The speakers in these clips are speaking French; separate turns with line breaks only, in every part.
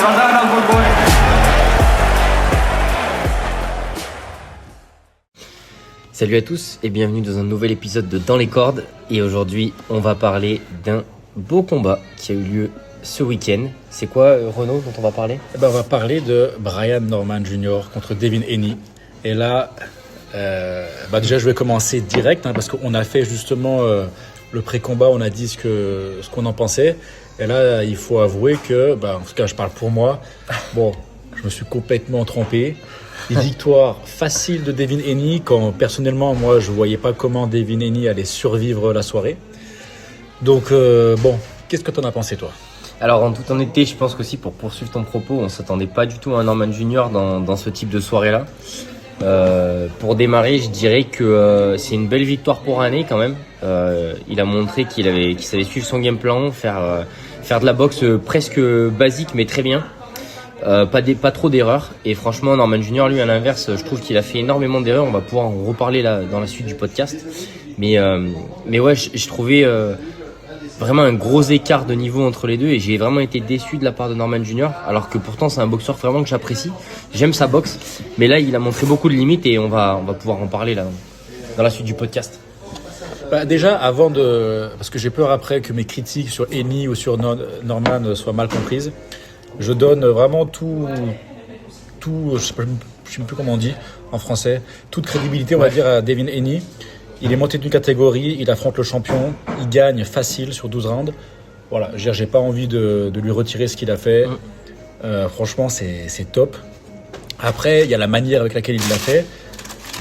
Scandale al Borbone.
Salut à tous et bienvenue dans un nouvel épisode de Dans les cordes. Et aujourd'hui, on va parler d'un beau combat qui a eu lieu ce week-end. C'est quoi, Renaud, dont on va parler ?
On va parler de Brian Norman Jr. contre Devin Haney. Et là, déjà, je vais commencer direct parce qu'on a fait justement le pré-combat, on a dit ce qu'on en pensait. Et là, il faut avouer que, en tout cas, je parle pour moi, je me suis complètement trompé. Une victoire facile de Devin Haney quand personnellement, moi, je ne voyais pas comment Devin Haney allait survivre la soirée. Donc, qu'est-ce que tu en as pensé, toi ?
Alors, en toute honnêteté, je pense qu'aussi pour poursuivre ton propos, on ne s'attendait pas du tout à un Norman Jr. dans ce type de soirée-là. Pour démarrer, je dirais que c'est une belle victoire pour Haney quand même. Il a montré qu'il savait suivre son game plan, faire de la boxe presque basique mais très bien. Pas trop d'erreurs. Et franchement, Norman Jr. lui à l'inverse, je trouve qu'il a fait énormément d'erreurs. On va pouvoir en reparler là dans la suite du podcast. Mais ouais, je trouvais vraiment un gros écart de niveau entre les deux et j'ai vraiment été déçu de la part de Norman Jr. Alors que pourtant c'est un boxeur vraiment que j'apprécie. J'aime sa boxe, mais là il a montré beaucoup de limites et on va pouvoir en parler là dans la suite du podcast.
Déjà, parce que j'ai peur après que mes critiques sur Haney ou sur Norman soient mal comprises, je donne vraiment tout, je sais plus comment on dit en français, toute crédibilité, on va dire, à Devin Haney. Il est monté d'une catégorie, il affronte le champion, il gagne facile sur 12 rounds. Voilà, j'ai pas envie de lui retirer ce qu'il a fait. Franchement, c'est top. Après, il y a la manière avec laquelle il l'a fait.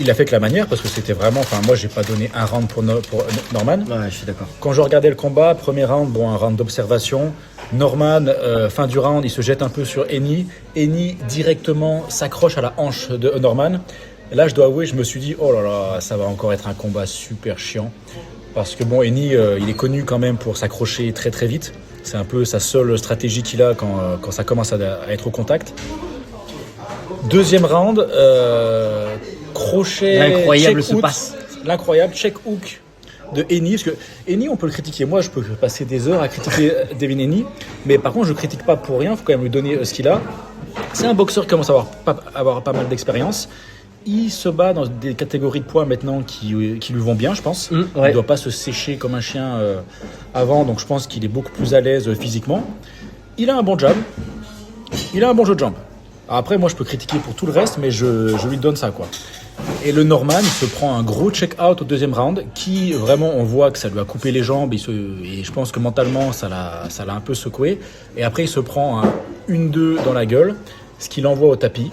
Il l'a fait avec la manière parce que c'était vraiment... moi, j'ai pas donné un round pour Norman.
Ouais, je suis d'accord.
Quand je regardais le combat, premier round, un round d'observation. Norman, fin du round, il se jette un peu sur Haney. Haney directement s'accroche à la hanche de Norman. Et là, je dois avouer, je me suis dit, oh là là, ça va encore être un combat super chiant. Parce que Haney, il est connu quand même pour s'accrocher très très vite. C'est un peu sa seule stratégie qu'il a quand ça commence à être au contact. Deuxième round, crochet,
l'incroyable
check
se
hook,
passe.
L'incroyable check hook de Haney. Parce que Haney, on peut le critiquer. Moi, je peux passer des heures à critiquer Devin Haney. Mais par contre, je ne critique pas pour rien. Il faut quand même lui donner ce qu'il a. C'est un boxeur qui commence à avoir pas mal d'expérience. Il se bat dans des catégories de poids maintenant qui lui vont bien, je pense.
Ouais.
Il ne doit pas se sécher comme un chien avant, donc je pense qu'il est beaucoup plus à l'aise physiquement. Il a un bon jab, il a un bon jeu de jambes. Après, moi, je peux critiquer pour tout le reste, mais je lui donne ça, quoi. Et le Norman, il se prend un gros check-out au deuxième round, qui vraiment, on voit que ça lui a coupé les jambes, et je pense que mentalement, ça l'a un peu secoué. Et après, il se prend un 1-2 dans la gueule, ce qui l'envoie au tapis.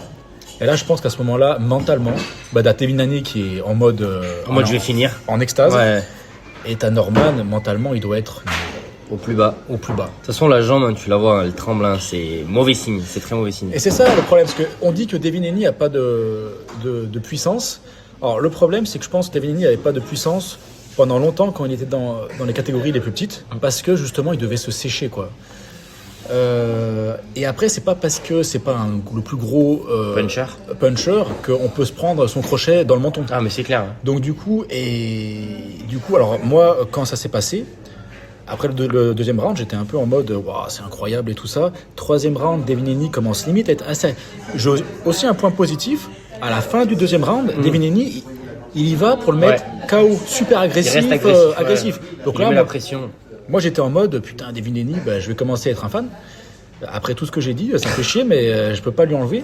Et là, je pense qu'à ce moment-là, mentalement, t'as Devin Haney qui est en mode
je vais finir.
En extase.
Ouais.
Et t'as Norman, mentalement, il doit être
Au plus bas.
au plus bas.
De toute façon, la jambe, tu la vois, elle tremble. C'est mauvais signe. C'est très mauvais signe.
Et c'est ça le problème, parce qu'on dit que Devin Haney n'a pas de puissance. Alors, le problème, c'est que je pense que Devin Haney n'avait pas de puissance pendant longtemps quand il était dans les catégories les plus petites, parce que justement, il devait se sécher, quoi. Et après, c'est pas parce que c'est pas le plus gros puncher qu'on peut se prendre son crochet dans le menton.
Ah, mais c'est clair. Hein.
Donc du coup, alors moi, quand ça s'est passé, après le deuxième round, j'étais un peu en mode waouh, c'est incroyable et tout ça. Troisième round, Devin Haney commence limite à être assez. Aussi un point positif, à la fin du deuxième round, Devin Haney, il y va pour le mettre KO, super agressif.
Ouais.
Donc
il
là,
met la pression.
Moi, j'étais en mode, putain, Devin Haney, je vais commencer à être un fan. Après tout ce que j'ai dit, ça me fait chier, mais je peux pas lui enlever.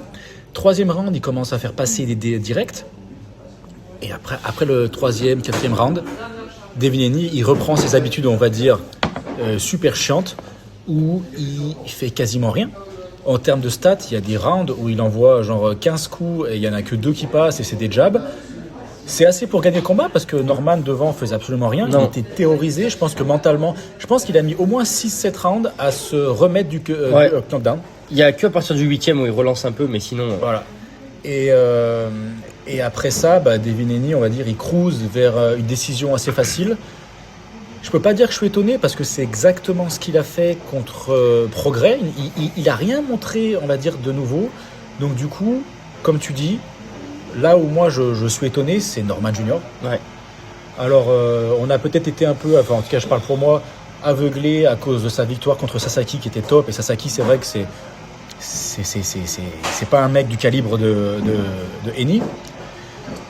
Troisième round, il commence à faire passer des directs. Et après le troisième, quatrième round, Devin Haney, il reprend ses habitudes, on va dire, super chiantes, où il fait quasiment rien. En termes de stats, il y a des rounds où il envoie genre 15 coups et il y en a que 2 qui passent et c'est des jabs. C'est assez pour gagner le combat parce que Norman devant faisait absolument rien.
Non.
Il était terrorisé. Je pense que mentalement, qu'il a mis au moins 6-7 rounds à se remettre du knockdown.
Il n'y a qu'à partir du 8e où il relance un peu, mais sinon...
Voilà. Et après ça, Devin Haney, on va dire, il cruise vers une décision assez facile. Je peux pas dire que je suis étonné parce que c'est exactement ce qu'il a fait contre Prograis. Il a rien montré, on va dire, de nouveau. Donc du coup, comme tu dis, là où moi je suis étonné, c'est Norman Jr.
Ouais.
Alors, on a peut-être été un peu, enfin en tout cas je parle pour moi, aveuglé à cause de sa victoire contre Sasaki qui était top. Et Sasaki, c'est vrai que c'est pas un mec du calibre de Henny.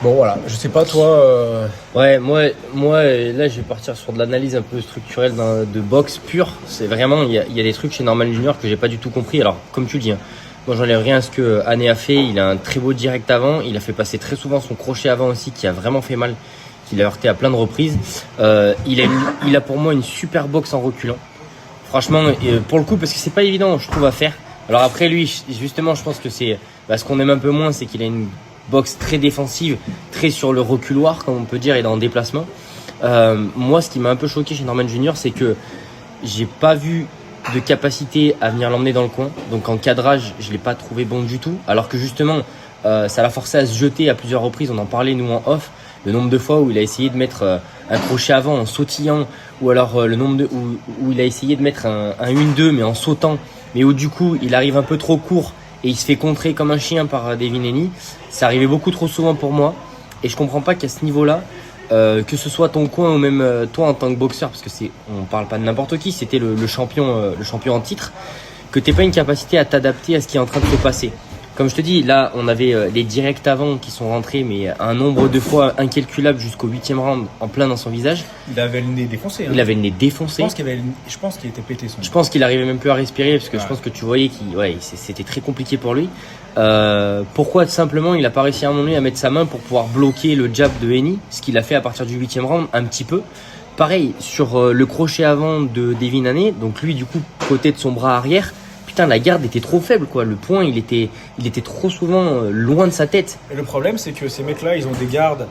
Bon voilà, je sais pas toi.
Ouais, moi, là, je vais partir sur de l'analyse un peu structurelle de boxe pure. C'est vraiment, il y a des trucs chez Norman Junior que j'ai pas du tout compris. Alors, comme tu le dis, hein, moi, j'enlève rien à ce que Hané a fait. Il a un très beau direct avant. Il a fait passer très souvent son crochet avant aussi, qui a vraiment fait mal, qu'il a heurté à plein de reprises. Il a pour moi une super boxe en reculant. Franchement, pour le coup, parce que c'est pas évident, je trouve, à faire. Alors après, lui, justement, je pense que c'est, ce qu'on aime un peu moins, c'est qu'il a une boxe très défensive, très sur le reculoir, comme on peut dire, et dans le déplacement. Moi, ce qui m'a un peu choqué chez Norman Junior, c'est que j'ai pas vu de capacité à venir l'emmener dans le coin. Donc en cadrage, je l'ai pas trouvé bon du tout. Alors que justement, ça l'a forcé à se jeter à plusieurs reprises. On en parlait nous en off. Le nombre de fois où il a essayé de mettre un crochet avant en sautillant, ou alors le nombre de où il a essayé de mettre un 1-2 mais en sautant, mais où du coup il arrive un peu trop court et il se fait contrer comme un chien par Devin Haney. Ça arrivait beaucoup trop souvent pour moi et je comprends pas qu'à ce niveau-là, que ce soit ton coin ou même toi en tant que boxeur, parce que on parle pas de n'importe qui, c'était le champion en titre, que t'aies pas une capacité à t'adapter à ce qui est en train de se passer. Comme je te dis, là, on avait les directs avant qui sont rentrés, mais un nombre de fois incalculable jusqu'au 8e round en plein dans son visage.
Il avait le nez défoncé. Hein.
Il avait le nez défoncé.
Je pense qu'il était pété son.
Je pense qu'il arrivait même plus à respirer parce que je pense que tu voyais c'était très compliqué pour lui. Pourquoi simplement il a pas réussi à un moment donné à mettre sa main pour pouvoir bloquer le jab de Haney, ce qu'il a fait à partir du 8e round un petit peu. Pareil sur le crochet avant de Devin Haney, donc lui du coup côté de son bras arrière. Putain, la garde était trop faible, quoi. Le point, il était trop souvent loin de sa tête.
Et le problème, c'est que ces mecs-là, ils ont des gardes,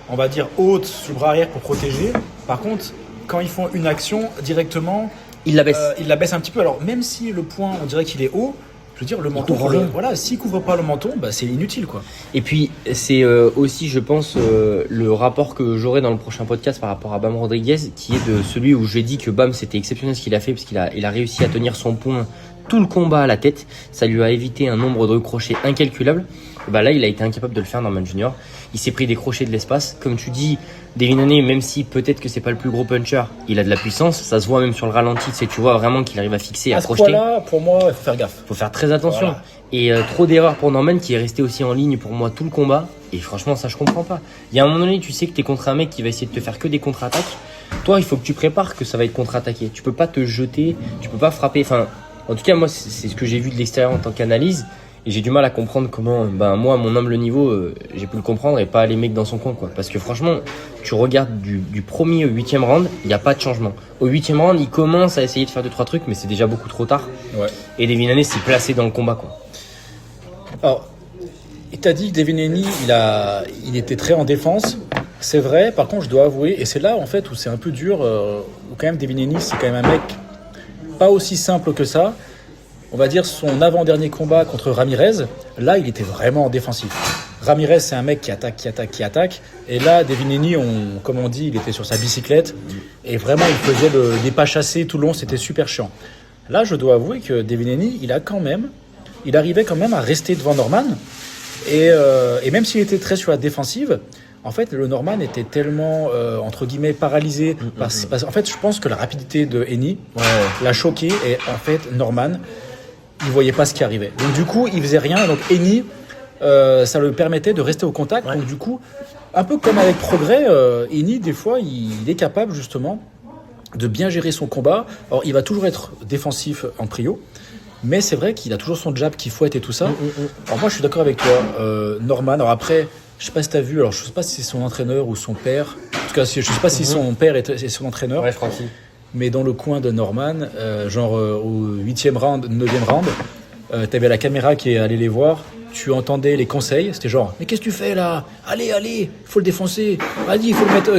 on va dire, hautes sur le bras arrière pour protéger. Par contre, quand ils font une action, directement,
ils la baissent.
Ils la baissent un petit peu. Alors, même si le point, on dirait qu'il est haut, je veux dire, le menton, voilà, s'il couvre pas le menton, c'est inutile, quoi.
Et puis, c'est aussi, je pense, le rapport que j'aurai dans le prochain podcast par rapport à Bam Rodriguez, qui est de celui où j'ai dit que Bam, c'était exceptionnel ce qu'il a fait, parce qu'il a réussi à tenir son point tout le combat à la tête. Ça lui a évité un nombre de crochets incalculable. Là, il a été incapable de le faire, Norman Junior. Il s'est pris des crochets de l'espace. Comme tu dis, Devin Haney, même si peut-être que c'est pas le plus gros puncher, il a de la puissance. Ça se voit même sur le ralenti. Tu vois vraiment qu'il arrive à fixer, à crocheter.
Là, pour moi, il faut faire gaffe.
Faut faire très attention.
Voilà.
Et trop d'erreurs pour Norman qui est resté aussi en ligne pour moi tout le combat. Et franchement, ça, je comprends pas. Il y a un moment donné, tu sais que t'es contre un mec qui va essayer de te faire que des contre-attaques. Toi, il faut que tu prépares que ça va être contre-attaqué. Tu peux pas te jeter, tu peux pas frapper. Enfin, en tout cas, moi, c'est ce que j'ai vu de l'extérieur en tant qu'analyse. Et j'ai du mal à comprendre comment, moi, à mon humble niveau, j'ai pu le comprendre et pas les mecs dans son coin, quoi. Parce que franchement, tu regardes du premier au 8e round, il n'y a pas de changement. Au 8e round, il commence à essayer de faire 2-3 trucs, mais c'est déjà beaucoup trop tard.
Ouais.
Et Devin Haney s'est placé dans le combat, quoi.
Alors, il t'a dit que Devin Haney, il était très en défense. C'est vrai, par contre, je dois avouer, et c'est là, en fait, où c'est un peu dur, où quand même Devin Haney, c'est quand même un mec pas aussi simple que ça. On va dire son avant-dernier combat contre Ramirez, là, il était vraiment en défensif. Ramirez, c'est un mec qui attaque. Et là, Devin Haney, comme on dit, il était sur sa bicyclette. Et vraiment, il faisait des pas chassés tout le long, c'était super chiant. Là, je dois avouer que Devin Haney, il arrivait quand même à rester devant Norman. Et même s'il était très sur la défensive, en fait, le Norman était tellement, entre guillemets, paralysé. En fait, je pense que la rapidité de Haney l'a choqué. Et en fait, Norman, il voyait pas ce qui arrivait. Donc du coup, il faisait rien. Donc Haney, ça lui permettait de rester au contact. Ouais. Donc du coup, un peu comme avec Prograis, Haney, des fois, il est capable justement de bien gérer son combat. Alors, il va toujours être défensif en prio. Mais c'est vrai qu'il a toujours son jab qui fouette et tout ça. Alors moi, je suis d'accord avec toi, Norman. Alors après, je sais pas si t'as vu. Alors je sais pas si c'est son entraîneur ou son père. En tout cas, je sais pas si son père est son entraîneur.
Ouais, je crois que si.
Mais dans le coin de Norman, au 8e round, 9e round, t'avais la caméra qui est allée les voir. Tu entendais les conseils. C'était genre, mais qu'est-ce que tu fais là ? Allez, faut le défoncer. Vas-y, il faut le mettre.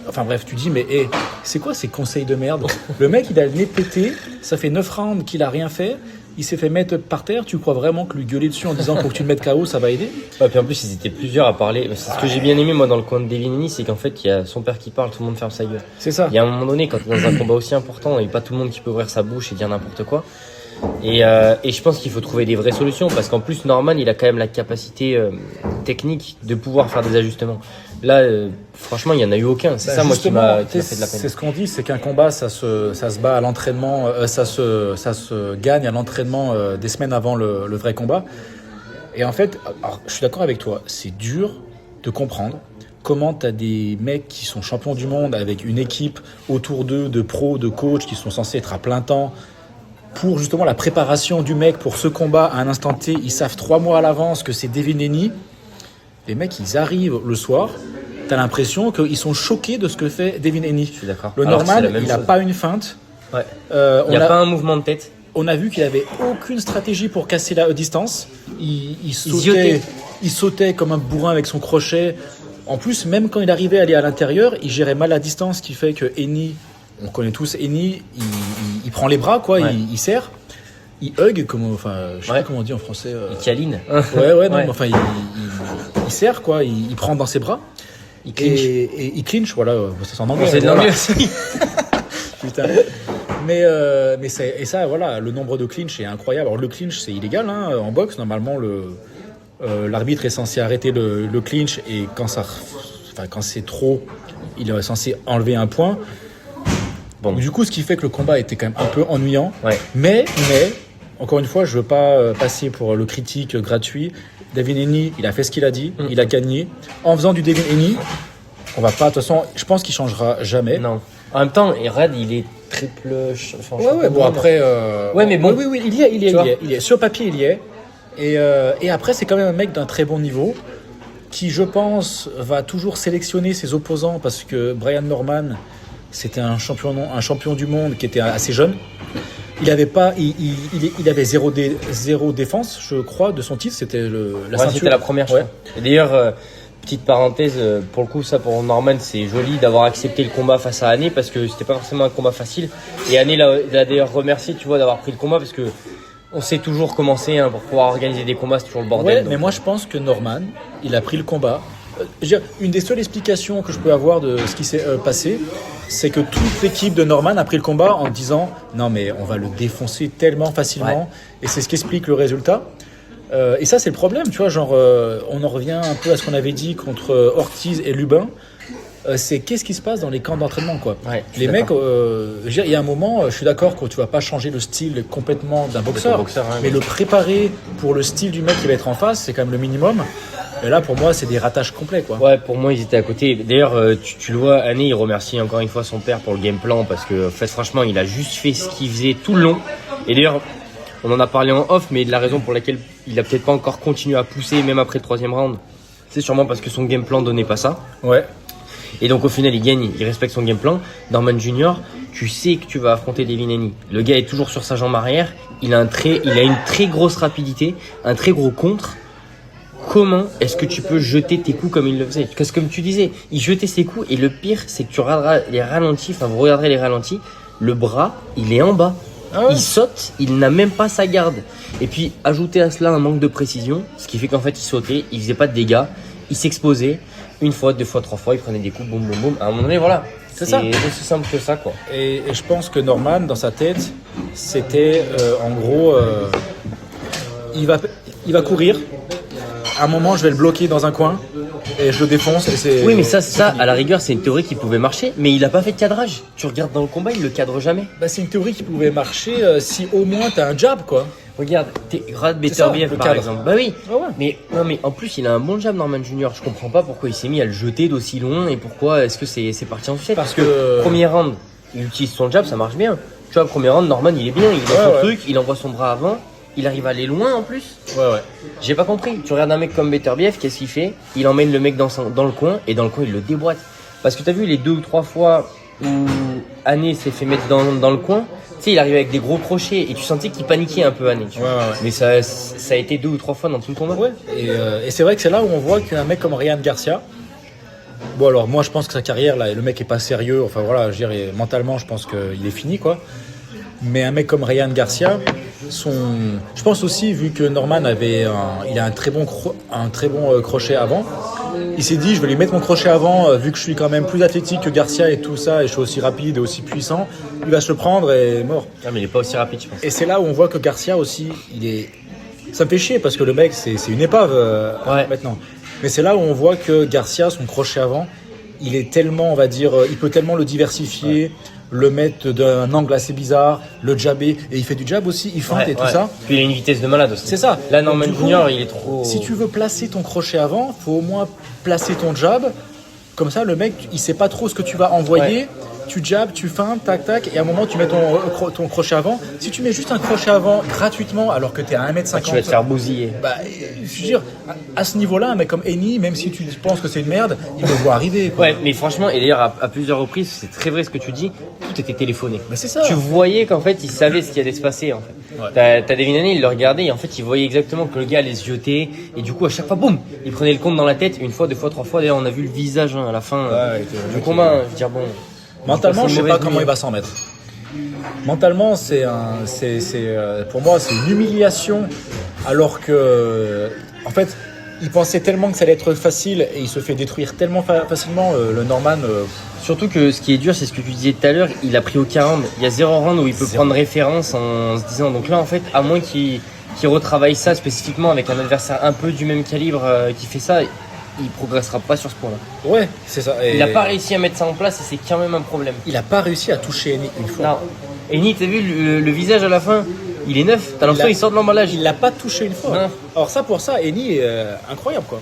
Enfin bref, tu dis, mais c'est quoi ces conseils de merde ? Le mec, il a le nez pété. Ça fait 9 rounds qu'il a rien fait. Il s'est fait mettre par terre. Tu crois vraiment que lui gueuler dessus en disant faut que tu le mettes KO, ça va aider ?
Ouais, puis en plus, ils étaient plusieurs à parler. C'est ce que j'ai bien aimé, moi, dans le coin de Devin Haney, c'est qu'en fait, il y a son père qui parle, tout le monde ferme sa gueule.
C'est ça.
Il y a un moment donné, quand tu es dans un combat aussi important, il n'y a pas tout le monde qui peut ouvrir sa bouche et dire n'importe quoi. Et je pense qu'il faut trouver des vraies solutions parce qu'en plus Norman il a quand même la capacité technique de pouvoir faire des ajustements. Là franchement il y en a eu aucun. C'est ça moi qui m'a fait de la peine.
C'est ce qu'on dit, c'est qu'un combat ça se bat à l'entraînement, ça se gagne à l'entraînement des semaines avant le vrai combat. Et en fait, alors, je suis d'accord avec toi, c'est dur de comprendre comment tu as des mecs qui sont champions du monde avec une équipe autour d'eux de pros, de coachs qui sont censés être à plein temps pour justement la préparation du mec pour ce combat à un instant T. Ils savent 3 mois à l'avance que c'est Devin Haney. Les mecs, ils arrivent le soir, tu as l'impression qu'ils sont choqués de ce que fait Devin Haney.
Je suis d'accord.
Le Norman, il n'a pas une feinte.
Ouais. Il n'y a pas un mouvement de tête.
On a vu qu'il n'avait aucune stratégie pour casser la distance. Il sautait comme un bourrin avec son crochet. En plus, même quand il arrivait à aller à l'intérieur, il gérait mal la distance, ce qui fait que Haney, on connaît tous Haney, il prend les bras, quoi,
ouais.
il serre, il hug, je sais pas comment on dit en français.
Il câline.
Ouais, non, ouais. Mais enfin, il serre, quoi, il prend dans ses bras.
Il clinch.
Et il clinch, voilà, ça c'est en anglais.
C'est de l'anglais aussi.
Putain. Mais ça, voilà, le nombre de clinch est incroyable. Alors le clinch, c'est illégal en boxe. Normalement, l'arbitre est censé arrêter le clinch et quand c'est trop, il est censé enlever un point. Bon. Du coup, ce qui fait que le combat était quand même un peu ennuyant. Ouais. Mais encore une fois, je veux pas passer pour le critique gratuit. Devin Haney, il a fait ce qu'il a dit, il a gagné. En faisant du Devin Haney, on va pas. De toute façon, je pense qu'il changera jamais.
Non. En même temps, Rad, il est triple.
Ouais, bon après.
Ouais, mais bon.
Oui, il y est. Sur papier, il y est. Et après, c'est quand même un mec d'un très bon niveau qui, je pense, va toujours sélectionner ses opposants parce que Brian Norman, c'était un champion du monde qui était assez jeune. Il avait zéro défense, je crois, de son titre. C'était la ceinture.
C'était la première. Ouais. Et d'ailleurs, petite parenthèse, pour le coup, ça pour Norman, c'est joli d'avoir accepté le combat face à Haney parce que c'était pas forcément un combat facile. Et Haney l'a d'ailleurs remercié, tu vois, d'avoir pris le combat parce que on sait toujours comment c'est pour pouvoir organiser des combats, c'est toujours le bordel.
Ouais, mais moi je pense que Norman, il a pris le combat. Une des seules explications que je peux avoir de ce qui s'est passé, c'est que toute l'équipe de Norman a pris le combat en disant non mais on va le défoncer tellement facilement, ouais. Et c'est ce qui explique le résultat. Et ça c'est le problème, tu vois, on en revient un peu à ce qu'on avait dit contre Ortiz et Lubin. C'est qu'est-ce qui se passe dans les camps d'entraînement, quoi. Ouais, les mecs, il y a un moment, je suis d'accord que tu vas pas changer le style complètement d'un boxeur, mais le préparer pour le style du mec qui va être en face, c'est quand même le minimum. Et là, pour moi, c'est des ratages complets, quoi.
Ouais, pour moi, ils étaient à côté. D'ailleurs, tu le vois, Haney, il remercie encore une fois son père pour le game plan parce que, en fait, franchement, il a juste fait ce qu'il faisait tout le long. Et d'ailleurs, on en a parlé en off, mais la raison pour laquelle il a peut-être pas encore continué à pousser, même après le 3e round, c'est sûrement parce que son game plan donnait pas ça.
Ouais.
Et donc au final il gagne, il respecte son game plan. Norman Jr, tu sais que tu vas affronter Devin Haney. Le gars est toujours sur sa jambe arrière, il a une très grosse rapidité, un très gros contre. Comment est-ce que tu peux jeter tes coups comme il le faisait? Parce que comme tu disais, il jetait ses coups et le pire c'est que tu regarderas les ralentis, vous regarderez les ralentis, le bras il est en bas. Ah ouais. Il saute, il n'a même pas sa garde. Et puis ajouter à cela un manque de précision, ce qui fait qu'en fait il sautait, il faisait pas de dégâts, il s'exposait. 1 fois, 2 fois, 3 fois, il prenait des coups, boum, boum, boum. À un moment donné, voilà. C'est ça. C'est aussi simple que ça, quoi.
Et je pense que Norman, dans sa tête, c'était en gros, il va courir. À un moment, je vais le bloquer dans un coin et je le défonce.
Oui, mais ça, à la rigueur, c'est une théorie qui pouvait marcher, mais il n'a pas fait de cadrage. Tu regardes dans le combat, il le cadre jamais.
Bah, c'est une théorie qui pouvait marcher si au moins t'as un jab, quoi.
Regarde, Rad Beterbiev par exemple. Bah oui, ah ouais. mais en plus il a un bon jab Norman Jr. Je comprends pas pourquoi il s'est mis à le jeter d'aussi loin et pourquoi est-ce que c'est parti en sucette. Parce que premier round, il utilise son jab, ça marche bien. Tu vois, premier round, Norman il est bien, il a son truc, il envoie son bras avant, il arrive à aller loin en plus.
Ouais.
J'ai pas compris. Tu regardes un mec comme Beterbiev, qu'est-ce qu'il fait? Il emmène le mec dans le coin et dans le coin il le déboîte. Parce que t'as vu les 2 ou 3 fois où Haney s'est fait mettre dans le coin. Tu sais, il arrivait avec des gros crochets et tu sentais qu'il paniquait un peu, Haney. Ouais. Mais ça a été 2 ou 3 fois dans tout le combat.
Ouais. Et c'est vrai que c'est là où on voit qu'un mec comme Ryan Garcia. Bon, alors moi je pense que sa carrière, là, le mec est pas sérieux. Enfin voilà, je dirais mentalement, je pense qu'il est fini, quoi. Mais un mec comme Ryan Garcia, Je pense aussi, vu que Norman il a un très bon crochet avant, il s'est dit, je vais lui mettre mon crochet avant, vu que je suis quand même plus athlétique que Garcia et tout ça, et je suis aussi rapide et aussi puissant, il va se le prendre et mort.
Ah, mais il est pas aussi rapide, je pense.
Et c'est là où on voit que Garcia aussi, ça me fait chier parce que le mec, c'est une épave maintenant. Mais c'est là où on voit que Garcia, son crochet avant, il est tellement, on va dire, il peut tellement le diversifier, le mettre d'un angle assez bizarre, le jabber, et il fait du jab aussi, il feinte et tout ça.
Puis il a une vitesse de malade aussi.
C'est ça.
Là, Norman
Du coup,
Junior, il est trop.
Si tu veux placer ton crochet avant, faut au moins placer ton jab. Comme ça, le mec, il sait pas trop ce que tu vas envoyer.
Ouais.
Tu jabs, tu feintes, tac, tac, et à un moment, tu mets ton crochet avant. Si tu mets juste un crochet avant gratuitement, alors que tu es à 1m50,
tu vas te faire bousiller.
Bah, je veux dire, à ce niveau-là, un mec comme Eni, même si tu penses que c'est une merde, il le voit arriver. Quoi.
Ouais, mais franchement, et d'ailleurs, à plusieurs reprises, c'est très vrai ce que tu dis, tout était téléphoné.
Mais c'est ça.
Tu voyais qu'en fait, il savait ce qui allait se passer, en fait. Ouais. T'as Devin Haney, il le regardait, et en fait, il voyait exactement que le gars allait se jeter, et du coup, à chaque fois, boum, il prenait le compte dans la tête, une fois, deux fois, trois fois. D'ailleurs, on a vu le visage à la fin du combat. Je veux dire, bon.
Mentalement, je sais pas comment il va s'en mettre. Mentalement, pour moi, c'est une humiliation. Alors que, en fait, il pensait tellement que ça allait être facile et il se fait détruire tellement facilement, le Norman.
Surtout que ce qui est dur, c'est ce que tu disais tout à l'heure, il a pris aucun round. Il y a 0 round où il peut prendre référence en se disant. Donc là, en fait, à moins qu'il retravaille ça spécifiquement avec un adversaire un peu du même calibre qui fait ça, il progressera pas sur ce point-là.
Ouais, c'est ça. Et
il n'a pas réussi à mettre ça en place et c'est quand même un problème.
Il n'a pas réussi à toucher Eni une fois.
Non. Eni, t'as vu le visage à la fin, il est neuf. T'as l'impression qu'il sort de l'emballage.
Il l'a pas touché une fois.
Non.
Alors ça, pour ça, Eni est incroyable, quoi.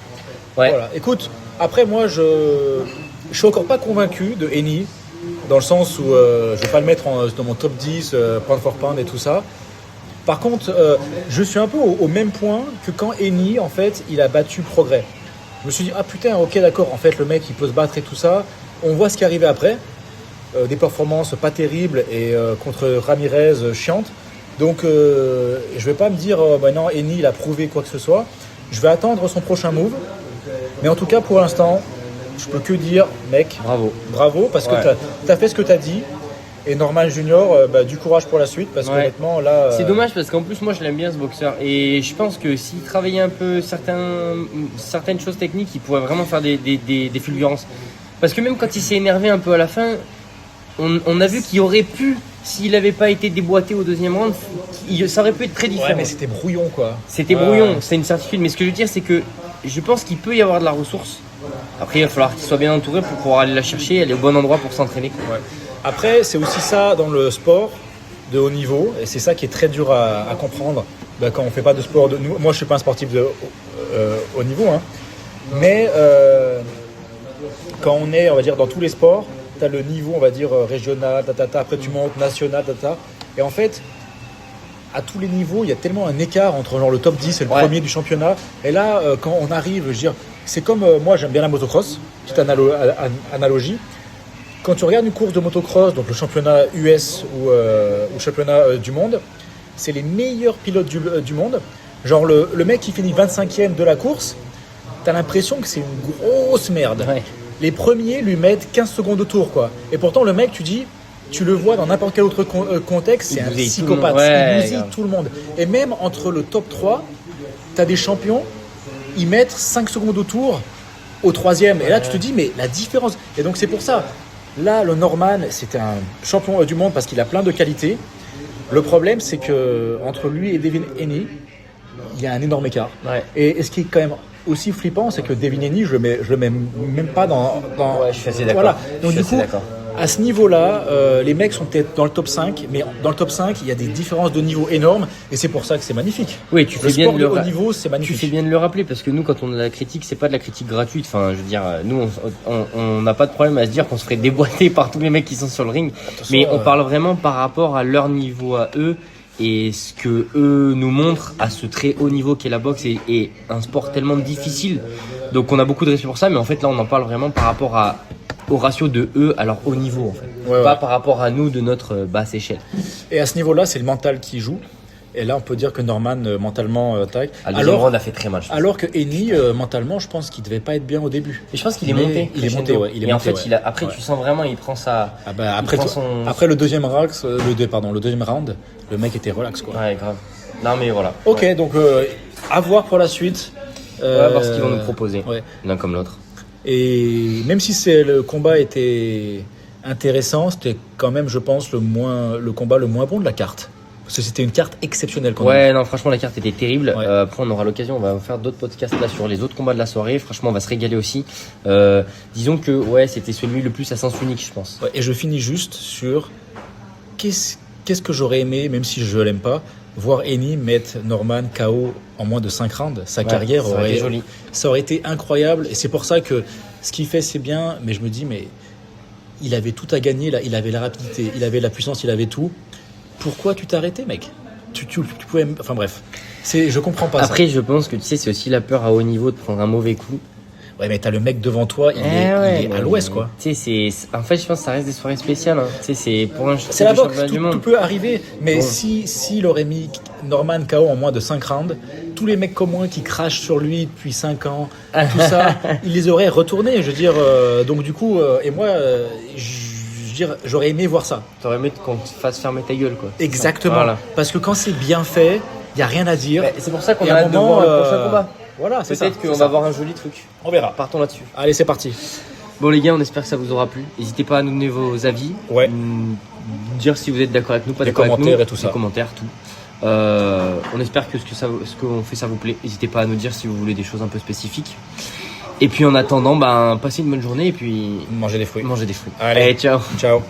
Ouais.
Voilà. Écoute, après moi, je suis encore pas convaincu de Eni, dans le sens où je vais pas le mettre dans mon top 10, pound for pound et tout ça. Par contre, je suis un peu au même point que quand Eni, en fait, il a battu Prograis. Je me suis dit, ah putain, ok, d'accord, en fait, le mec, il peut se battre et tout ça. On voit ce qui est arrivé après. Des performances pas terribles et contre Ramirez, chiantes. Donc, je vais pas me dire, bah non, Eni, il a prouvé quoi que ce soit. Je vais attendre son prochain move. Mais en tout cas, pour l'instant, je peux que dire, mec, bravo, parce que t'as fait ce que t'as dit. Et Norman Junior, du courage pour la suite, parce qu'honnêtement, là...
C'est dommage, parce qu'en plus, moi, je l'aime bien, ce boxeur. Et je pense que s'il travaillait un peu certaines choses techniques, il pourrait vraiment faire des fulgurances. Parce que même quand il s'est énervé un peu à la fin, on a vu qu'il aurait pu, s'il n'avait pas été déboîté au deuxième round, ça aurait pu être très différent.
Ouais, mais c'était brouillon, quoi.
C'était brouillon, c'est une certitude. Mais ce que je veux dire, c'est que je pense qu'il peut y avoir de la ressource. Après, il va falloir qu'il soit bien entouré pour pouvoir aller la chercher, aller au bon endroit pour s'entraîner. Ouais.
Après, c'est aussi ça dans le sport de haut niveau, et c'est ça qui est très dur à comprendre quand on ne fait pas de sport. Moi, je ne suis pas un sportif de haut niveau, hein. Mais quand on est, on va dire, dans tous les sports, tu as le niveau, on va dire, régional, après tu montes, national, et en fait, à tous les niveaux, il y a tellement un écart entre genre, le top 10 et le premier du championnat. Et là, quand on arrive, je veux dire, c'est comme moi, j'aime bien la motocross, petite analogie. Quand tu regardes une course de motocross, donc le championnat US ou championnat du monde, c'est les meilleurs pilotes du monde. Genre le mec qui finit 25e de la course, t'as l'impression que c'est une grosse merde. Ouais. Les premiers lui mettent 15 secondes de tour, quoi. Et pourtant, le mec, tu le vois dans n'importe quel autre contexte, c'est un psychopathe. Il bousille tout le monde. Et même entre le top 3, t'as des champions, ils mettent 5 secondes de tour au troisième. Et là, tu te dis, mais la différence... Et donc, c'est pour ça... Là, le Norman, c'était un champion du monde parce qu'il a plein de qualités. Le problème, c'est que entre lui et Devin Haney, il y a un énorme écart. Ouais. Et ce qui est quand même aussi flippant, c'est que Devin Haney, je le mets même pas dans.
Ouais, je suis assez d'accord.
Voilà. Donc du coup, à ce niveau-là, les mecs sont peut-être dans le top 5, mais dans le top 5, il y a des différences de niveau énormes, et c'est pour ça que c'est magnifique.
Oui, tu fais bien de
haut niveau, c'est magnifique.
Tu fais bien de le rappeler, parce que nous, quand on a la critique, c'est pas de la critique gratuite. Enfin, je veux dire, nous, on n'a pas de problème à se dire qu'on se ferait déboîter par tous les mecs qui sont sur le ring, mais on parle vraiment par rapport à leur niveau à eux. Et ce que eux nous montrent à ce très haut niveau qu'est la boxe est un sport tellement difficile. Donc on a beaucoup de respect pour ça, mais en fait là on en parle vraiment par rapport au ratio de eux à leur haut niveau en fait. Pas par rapport à nous de notre basse échelle.
Et à ce niveau-là, c'est le mental qui joue. Et là, on peut dire que Norman, mentalement, tac.
Ah, le deuxième round a fait très mal.
Alors que Henny, mentalement, je pense qu'il devait pas être bien au début.
Et je pense qu'il est
Mais
monté.
il est monté, ouais. Il est
et en
monté,
fait,
ouais.
après, tu sens vraiment, il prend sa.
Ah bah,
il prend son-
après le deuxième round, le deuxième round, le mec était relax, quoi.
Ouais, grave. Non, mais voilà.
Ok,
Ouais.
donc à voir pour la suite.
On va voir ce qu'ils vont nous proposer,
Ouais.
l'un comme l'autre.
Et même si le combat était intéressant, c'était quand même, je pense, le combat le moins bon de la carte. Parce que c'était une carte exceptionnelle quand même.
Ouais, non, franchement, la carte était terrible.
Ouais.
Après, on aura l'occasion, on va faire d'autres podcasts là sur les autres combats de la soirée. Franchement, on va se régaler aussi. Disons que, ouais, c'était celui le plus à sens unique, je pense.
Ouais, et je finis juste sur qu'est-ce que j'aurais aimé, même si je l'aime pas, voir Henny mettre Norman KO en moins de 5 rounds. Sa carrière
ça aurait été joli.
ça aurait été incroyable. Et c'est pour ça que ce qu'il fait, c'est bien. Mais je me dis, mais il avait tout à gagner. Là. Il avait la rapidité, il avait la puissance, il avait tout. Pourquoi tu t'es arrêté, mec? Tu pouvais... Enfin bref, je comprends pas
Après, je pense que tu sais, c'est aussi la peur à haut niveau de prendre un mauvais coup.
ça. Ouais, mais t'as le mec devant toi, il est à l'ouest, quoi.
Tu sais, en fait, je pense que ça reste des soirées spéciales. Hein. Tu sais, c'est pour un
C'est la boxe,
championnat du
tout
monde.
peut arriver. Mais
Bon.
s'il aurait mis Norman KO en moins de 5 rounds, tous les mecs comme moi qui crachent sur lui depuis 5 ans, tout ça, il les aurait retournés. Je veux dire, donc du coup, et moi, j'aurais aimé voir ça.
T'aurais aimé qu'on te fasse fermer ta gueule, quoi.
Exactement.
Voilà.
Parce que quand c'est bien fait, il n'y a rien à dire.
Ouais, c'est pour ça qu'on
Et
a
à un
hâte de
moment,
voir le prochain combat.
Voilà, c'est ça.
Peut-être qu'on
c'est
va
ça.
voir un joli truc.
On verra.
Partons là-dessus.
Allez, c'est parti.
Bon les gars, on espère que ça vous aura plu. N'hésitez pas à nous donner vos avis.
Ouais.
Dire si vous êtes d'accord avec nous, pas
Les
d'accord avec nous.
commentaires et tout ça.
Les commentaires, tout. On espère que ce qu'on fait, ça vous plaît. N'hésitez pas à nous dire si vous voulez des choses un peu spécifiques. Et puis en attendant, passez une bonne journée et puis
Manger des fruits.
mangez des fruits.
Allez.
Ciao.
Ciao.